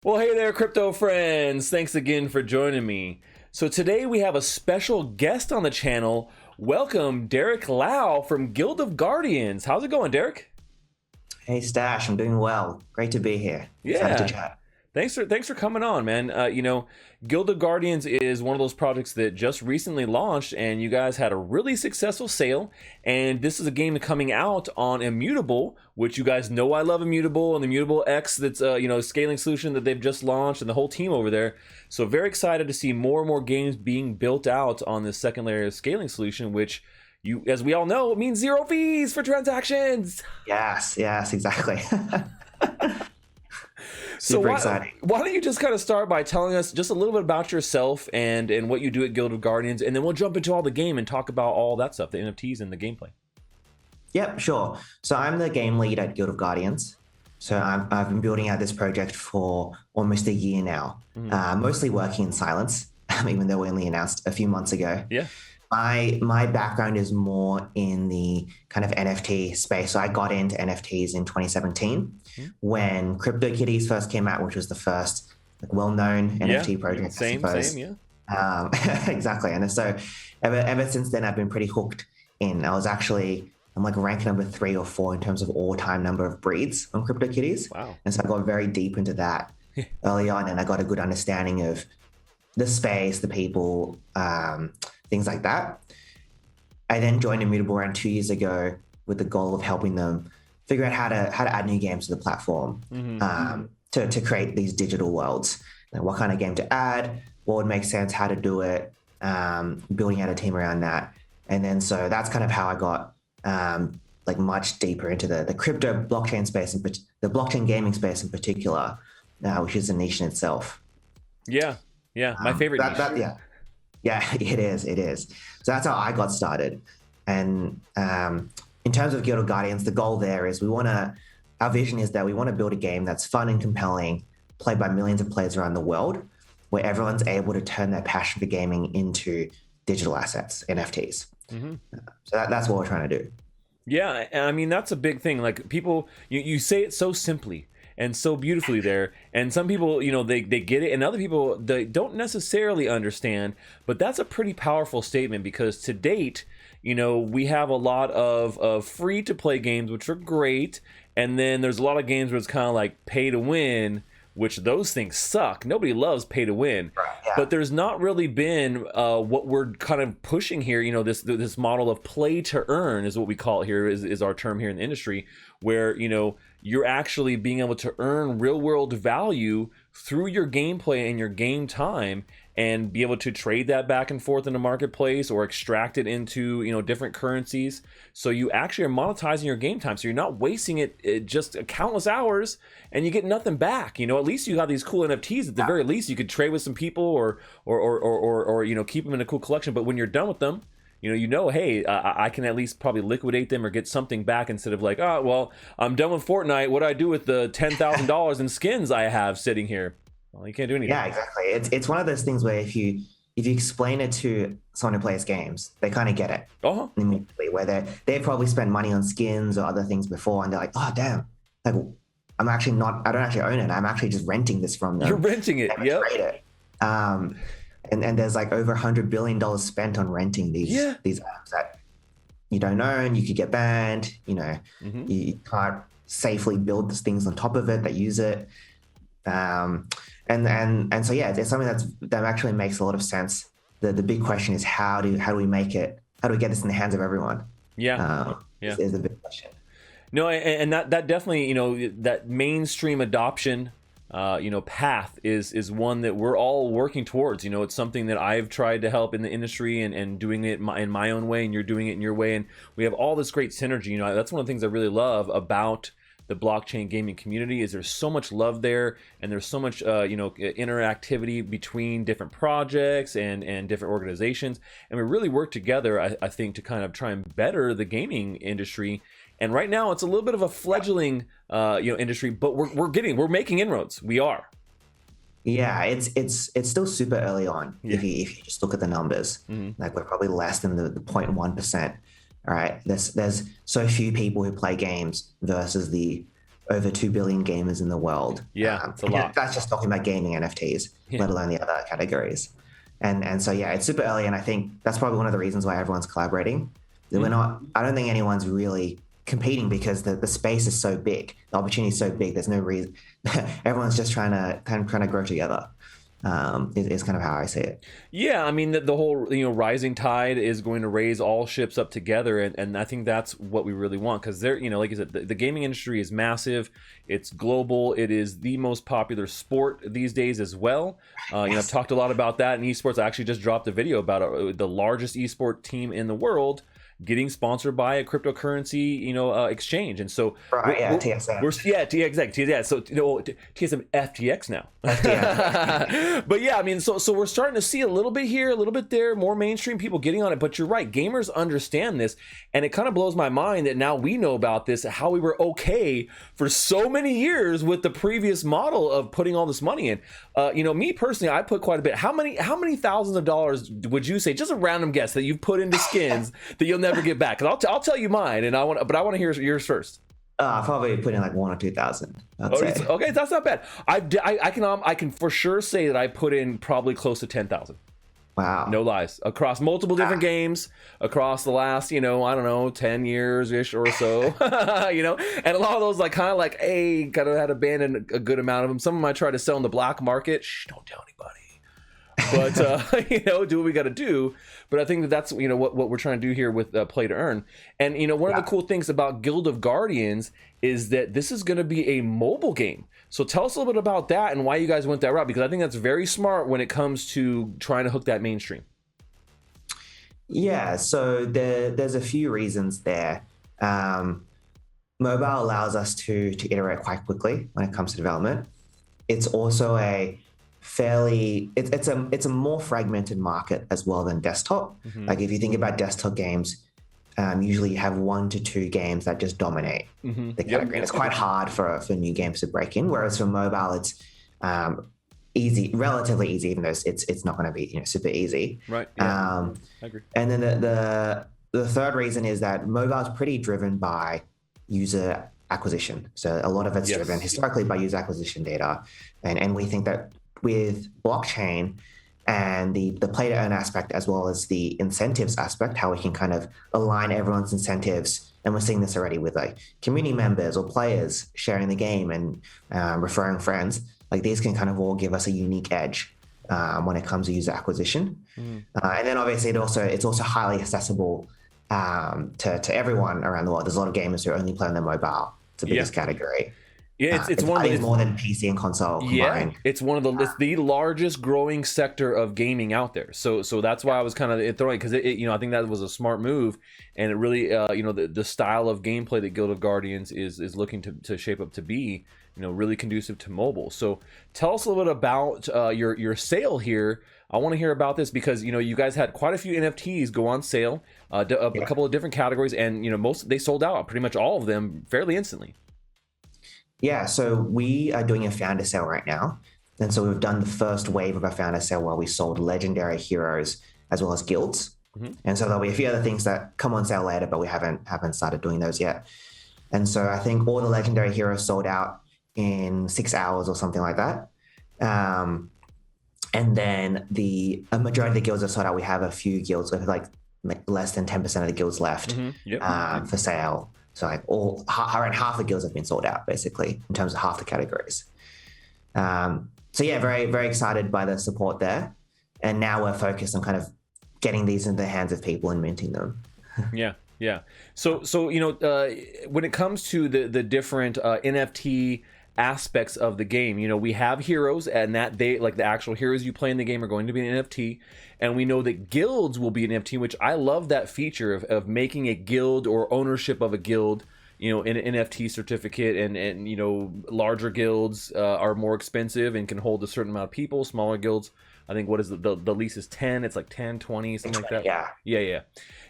Well, hey there, crypto friends. Thanks again for joining me. So today we have a special guest on the channel. Welcome, Derek Lau from Guild of Guardians. How's it going, Derek? Hey Stash, I'm doing well. Great to be here. Excited to Yeah, chat. thanks for coming on, man. Guild of Guardians is one of those projects that just recently launched, and you guys had a really successful sale. And this is a game coming out on Immutable, which you guys know I love Immutable and the Immutable X. That's scaling solution that they've just launched, and the whole team over there. So very excited to see more and more games being built out on this second layer of scaling solution, which as we all know, it means zero fees for transactions. Yes, exactly. So Super exciting. why don't you just kind of start by telling us just a little bit about yourself and what you do at Guild of Guardians, and then we'll jump into all the game and talk about all that stuff, the NFTs and the gameplay. Yep, sure. So I'm the game lead at Guild of Guardians. So I've been building out this project for almost a year now, mostly working in silence, even though we only announced a few months ago. Yeah. My background is more in the kind of NFT space. So I got into NFTs in 2017 when CryptoKitties first came out, which was the first well-known NFT project. Same, yeah. Exactly. And so ever since then, I've been pretty hooked in. I'm like ranked number 3 or 4 in terms of all-time number of breeds on CryptoKitties. Wow. And so I got very deep into that early on, and I got a good understanding of the space, the people, things like that. I then joined Immutable around 2 years ago with the goal of helping them figure out how to add new games to the platform, to create these digital worlds. And what kind of game to add, what would make sense, how to do it, building out a team around that. And then so that's kind of how I got much deeper into the crypto blockchain space, and the blockchain gaming space in particular, which is a niche in itself. Yeah, my favorite niche. Yeah, it is. So that's how I got started. And in terms of Guild of Guardians, the goal there is our vision is that we want to build a game that's fun and compelling, played by millions of players around the world, where everyone's able to turn their passion for gaming into digital assets, NFTs. So that's what we're trying to do. Yeah, I mean, that's a big thing. Like, people, you say it so simply and so beautifully there, and some people, they get it, and other people, they don't necessarily understand. But that's a pretty powerful statement, because to date, we have a lot of free to play games, which are great, and then there's a lot of games where it's kind of like pay to win, which those things suck. Nobody loves pay to win. Yeah. But there's not really been what we're kind of pushing here. This model of play to earn is what we call it here, is our term here in the industry, where you're actually being able to earn real world value through your gameplay and your game time, and be able to trade that back and forth in the marketplace or extract it into different currencies. So you actually are monetizing your game time, so you're not wasting it just countless hours and you get nothing back. At least you have these cool NFTs. At the very least, you could trade with some people or keep them in a cool collection. But when you're done with them, hey, I can at least probably liquidate them or get something back, instead of like, oh, well, I'm done with Fortnite. What do I do with the $10,000 in skins I have sitting here? Well, you can't do anything. Yeah, exactly. It's one of those things where if you explain it to someone who plays games, they kind of get it immediately. Where they've probably spent money on skins or other things before, and they're like, oh damn, like I don't actually own it. I'm actually just renting this from them. You're renting it. Yeah. And there's like over $100 billion spent on renting these apps that you don't own. You could get banned. You can't safely build these things on top of it that use it. And so yeah, it's something that actually makes a lot of sense. The big question is how do we get this in the hands of everyone? Is the big question. No, and that definitely, that mainstream adoption path is one that we're all working towards. It's something that I've tried to help in the industry and doing it in my own way, and you're doing it in your way, and we have all this great synergy. That's one of the things I really love about the blockchain gaming community, is there's so much love there, and there's so much interactivity between different projects and different organizations, and we really work together, I think, to kind of try and better the gaming industry. And right now it's a little bit of a fledgling industry, but we're making inroads. We are. Yeah, it's still super early on. If you just look at the numbers, like we're probably less than the 0.1%. All right, there's so few people who play games versus the over 2 billion gamers in the world. Yeah, it's a lot. That's just talking about gaming NFTs, let alone the other categories. And so, yeah, it's super early. And I think that's probably one of the reasons why everyone's collaborating. We're not, I don't think anyone's really competing because the space is so big. The opportunity is so big. There's no reason. Everyone's just trying to grow together. Is kind of how I see it. Yeah, I mean the whole rising tide is going to raise all ships up together, and I think that's what we really want, because there, like you said, the gaming industry is massive, it's global, it is the most popular sport these days as well. I've talked a lot about that in esports. I actually just dropped a video about the largest esport team in the world getting sponsored by a cryptocurrency, exchange, and so TSM. So TSM FTX now. But yeah, I mean, so we're starting to see a little bit here, a little bit there, more mainstream people getting on it. But you're right, gamers understand this, and it kind of blows my mind that now we know about this. How we were okay for so many years with the previous model of putting all this money in. Me personally, I put quite a bit. How many thousands of dollars would you say, just a random guess, that you've put into skins that you'll never get back? Because I'll tell you mine, and I want to hear yours first. Probably put in like 1,000 or 2,000. Okay, that's not bad. I can for sure say that I put in probably close to 10,000. Wow. No lies. Across multiple different games, across the last, 10 years-ish or so, and a lot of those kind of had abandoned a good amount of them. Some of them I tried to sell in the black market. Shh, don't tell anybody. But do what we got to do. But I think that's what we're trying to do here with play to earn. And one of the cool things about Guild of Guardians is that this is going to be a mobile game. So tell us a little bit about that and why you guys went that route, because I think that's very smart when it comes to trying to hook that mainstream. Yeah, so there's a few reasons there. Mobile allows us to iterate quite quickly when it comes to development. It's also it's a more fragmented market as well than desktop. Like if you think about desktop games, usually you have 1 to 2 games that just dominate the category. And it's quite hard for new games to break in. Whereas for mobile, it's easy, relatively easy, even though it's not going to be super easy. Right. Yeah. I agree. And then the third reason is that mobile is pretty driven by user acquisition. So a lot of it's driven historically by user acquisition data, and we think that with blockchain and the play to earn aspect, as well as the incentives aspect, how we can kind of align everyone's incentives. And we're seeing this already with community members or players sharing the game and referring friends. These can kind of all give us a unique edge when it comes to user acquisition. And then obviously it's also highly accessible to everyone around the world. There's a lot of gamers who only play on their mobile. It's the biggest category. Yeah, it's one of the more than PC and console combined. It's it's the largest growing sector of gaming out there. So that's why I was kind of throwing, because I think that was a smart move, and it really the style of gameplay that Guild of Guardians is looking to shape up to be really conducive to mobile. So tell us a little bit about your sale here. I want to hear about this because you guys had quite a few NFTs go on sale, a couple of different categories, and they sold out, pretty much all of them, fairly instantly. Yeah, so we are doing a founder sale right now. And so we've done the first wave of our founder sale where we sold legendary heroes as well as guilds. And so there'll be a few other things that come on sale later, but we haven't started doing those yet. And so I think all the legendary heroes sold out in 6 hours or something like that. And then a majority of the guilds are sold out. We have a few guilds with like less than 10% of the guilds left for sale. So around half the guilds have been sold out, basically, in terms of half the categories. So yeah, very, very excited by the support there. And now we're focused on kind of getting these into the hands of people and minting them. Yeah. So when it comes to the different NFT aspects of the game, we have heroes, and that the actual heroes you play in the game are going to be an NFT, and we know that guilds will be an NFT, which I love that feature of making a guild or ownership of a guild in an NFT certificate, and larger guilds are more expensive and can hold a certain amount of people. Smaller guilds, I think, what is the lease is 10, it's like 10, 20, something like that.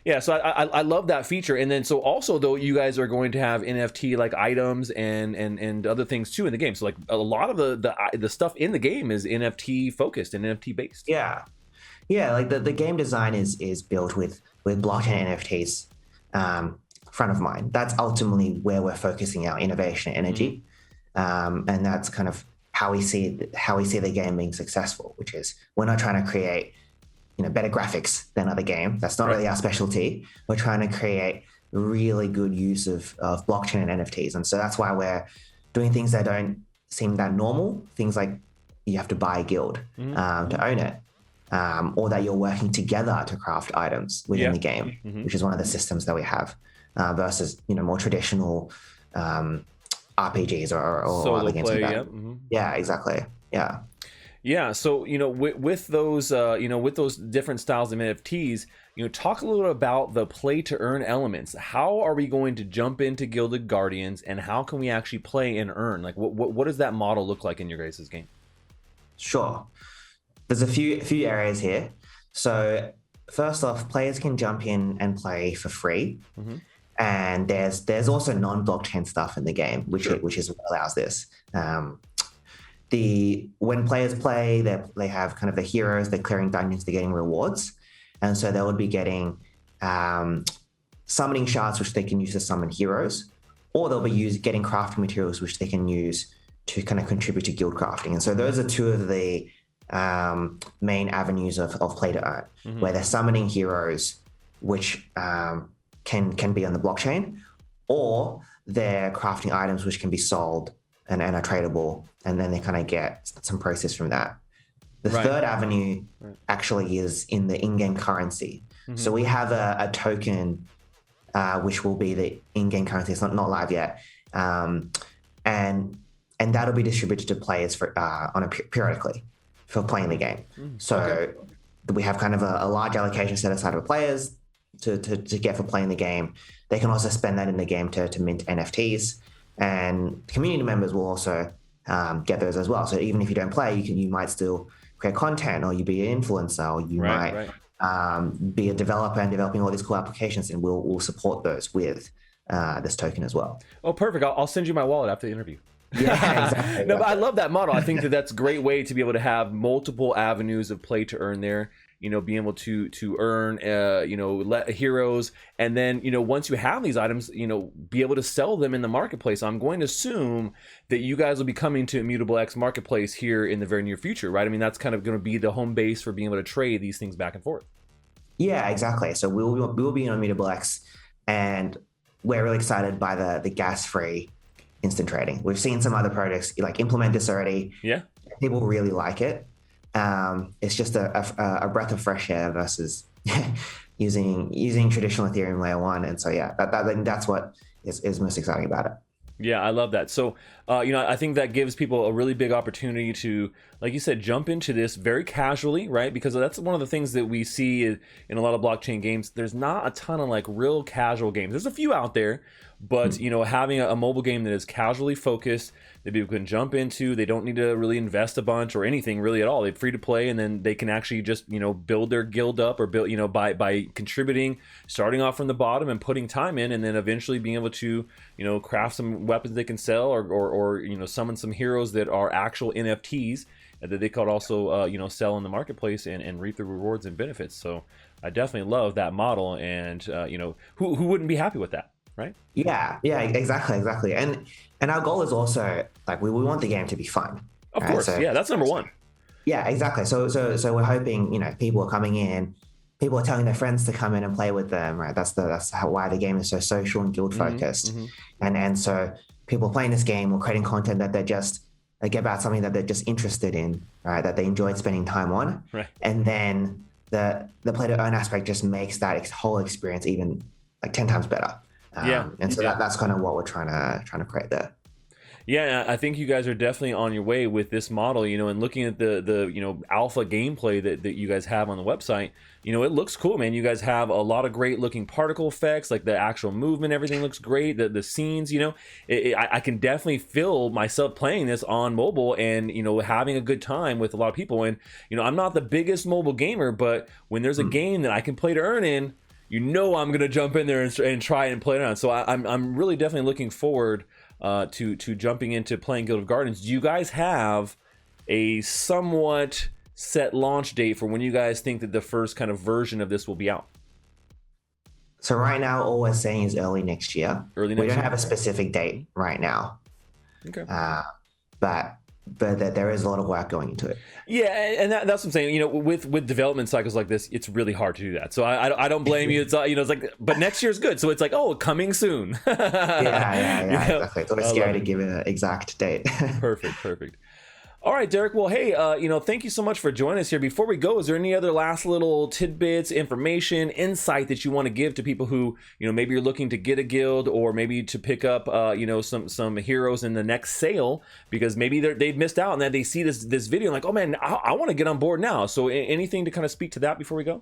Yeah, so I love that feature. And then so also, though, you guys are going to have NFT items and other things too in the game. So a lot of the stuff in the game is NFT focused and NFT based. Yeah, the game design is built with blockchain NFTs front of mind. That's ultimately where we're focusing our innovation and energy. And that's kind of how we see the game being successful, which is we're not trying to create better graphics than other game. That's not really our specialty. We're trying to create really good use of blockchain and NFTs, and so that's why we're doing things that don't seem that normal. Things like you have to buy a guild to own it, or that you're working together to craft items within the game, which is one of the systems that we have, versus more traditional RPGs or other games like that. Yeah, exactly. Yeah, so with those with those different styles of NFTs, talk a little bit about the play to earn elements. How are we going to jump into Gilded Guardians, and how can we actually play and earn? Like, what does that model look like in your guys' game? Sure, there's a few areas here. So first off, players can jump in and play for free, and there's also non-blockchain stuff in the game, which is what allows this. When players play, they have kind of the heroes, they're clearing dungeons, they're getting rewards. And so they would be getting summoning shards, which they can use to summon heroes, or they'll be getting crafting materials, which they can use to kind of contribute to guild crafting. And so those are two of the main avenues of play to earn, where they're summoning heroes, which can be on the blockchain, or they're crafting items which can be sold and are tradable, and then they kind of get some process from that. The third avenue actually is in the in-game currency. So we have a token which will be the in-game currency. It's not live yet, and that'll be distributed to players for periodically for playing the game. So we have kind of a large allocation set aside for players to get for playing the game. They can also spend that in the game to mint NFTs. And community members will also get those as well. So even if you don't play, you might still create content, or you be an influencer, or you might be a developer and developing all these cool applications, and we'll support those with this token as well. Oh, perfect. I'll send you my wallet after the interview. Yeah, exactly. No, but I love that model. I think that's a great way to be able to have multiple avenues of play to earn there. Being able to earn, heroes, and then, once you have these items, be able to sell them in the marketplace. I'm going to assume that you guys will be coming to Immutable X marketplace here in the very near future, right? I mean, that's kind of going to be the home base for being able to trade these things back and forth. Yeah, exactly. So we will be on Immutable X, and we're really excited by the gas-free instant trading. We've seen some other projects like implement this already. Yeah, people really like it. It's just a breath of fresh air versus using traditional Ethereum layer 1. And so that's what is most exciting about it. Yeah, I love that. So I think that gives people a really big opportunity to, like you said, jump into this very casually, right? Because that's one of the things that we see in a lot of blockchain games. There's not a ton of like real casual games. There's a few out there, but having a mobile game that is casually focused, that people can jump into, they don't need to really invest a bunch or anything really at all. They're free to play, and then they can actually just build their guild up, or build by contributing, starting off from the bottom and putting time in, and then eventually being able to craft some weapons they can sell, or summon some heroes that are actual NFTs that they could also sell in the marketplace and reap the rewards and benefits. So I definitely love that model, and who wouldn't be happy with that? Right? Yeah, exactly. And our goal is also like we want the game to be fun. Of course, so, yeah, that's number one. Yeah, exactly. So we're hoping people are coming in, people are telling their friends to come in and play with them, right? That's why the game is so social and guild focused, and so people playing this game or creating content that they get about something that they're just interested in, right? That they enjoyed spending time on, right? And then the play to earn aspect just makes that whole experience even like 10 times better. And so that's kind of what we're trying to create there. Yeah, I think you guys are definitely on your way with this model, and looking at the alpha gameplay that you guys have on the website, it looks cool, man. You guys have a lot of great looking particle effects, like the actual movement, everything looks great. The scenes, I can definitely feel myself playing this on mobile and, having a good time with a lot of people. And, I'm not the biggest mobile gamer, but when there's a game that I can play to earn in, I'm going to jump in there and try and play it on. So I'm really definitely looking forward to jumping into playing Gilded Guardians. Do you guys have a somewhat set launch date for when you guys think that the first kind of version of this will be out? So right now, all we're saying is early next year. We don't have a specific date right now. Okay. But there is a lot of work going into it. Yeah, and that's what I'm saying. You know, with development cycles like this, it's really hard to do that. So I don't blame you. It's you know, it's like, but next year's good. So it's like, oh, coming soon. Yeah, You know? exactly. It's always scary to give an exact date. Perfect. All right, Derek. Well, hey, you know, thank you so much for joining us here. Before we go, is there any other last little tidbits, information, insight that you want to give to people who, you know, maybe you're looking to get a guild or maybe to pick up, you know, some heroes in the next sale because maybe they've missed out and that they see this video and like, oh man, I want to get on board now. So anything to kind of speak to that before we go?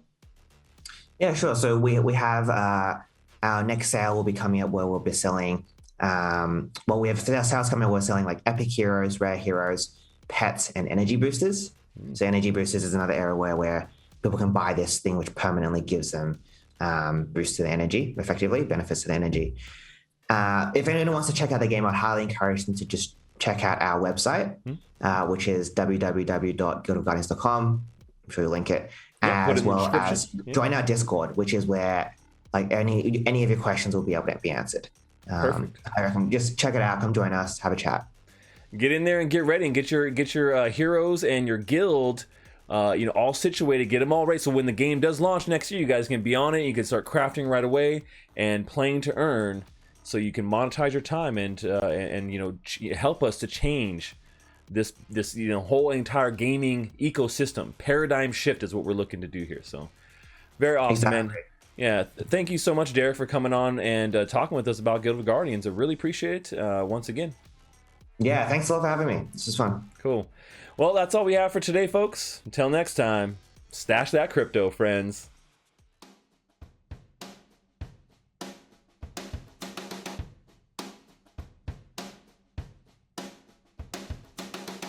Yeah, sure. So we have our next sale will be coming up where we'll be selling. Well, we have sales coming up. We're selling like epic heroes, rare heroes, pets, and energy boosters. So energy boosters is another area where people can buy this thing which permanently gives them boost to the energy, effectively benefits to the energy. If anyone wants to check out the game, I'd highly encourage them to just check out our website, which is www.guildofguardians.com. I'm sure you'll link it, as well as join our Discord, which is where like any of your questions will be able to be answered. I recommend just check it out. Come join us, have a chat. Get in there and get ready and get your heroes and your guild, you know, all situated. Get them all right. So when the game does launch next year, you guys can be on it. You can start crafting right away and playing to earn, so you can monetize your time and you know, help us to change this you know, whole entire gaming ecosystem. Paradigm shift is what we're looking to do here. So very awesome, man. Yeah, thank you so much, Derek, for coming on and talking with us about Guild of Guardians. I really appreciate it once again. Yeah, thanks a lot for having me. This is fun. Cool. Well, that's all we have for today, folks. Until next time, stash that crypto, friends.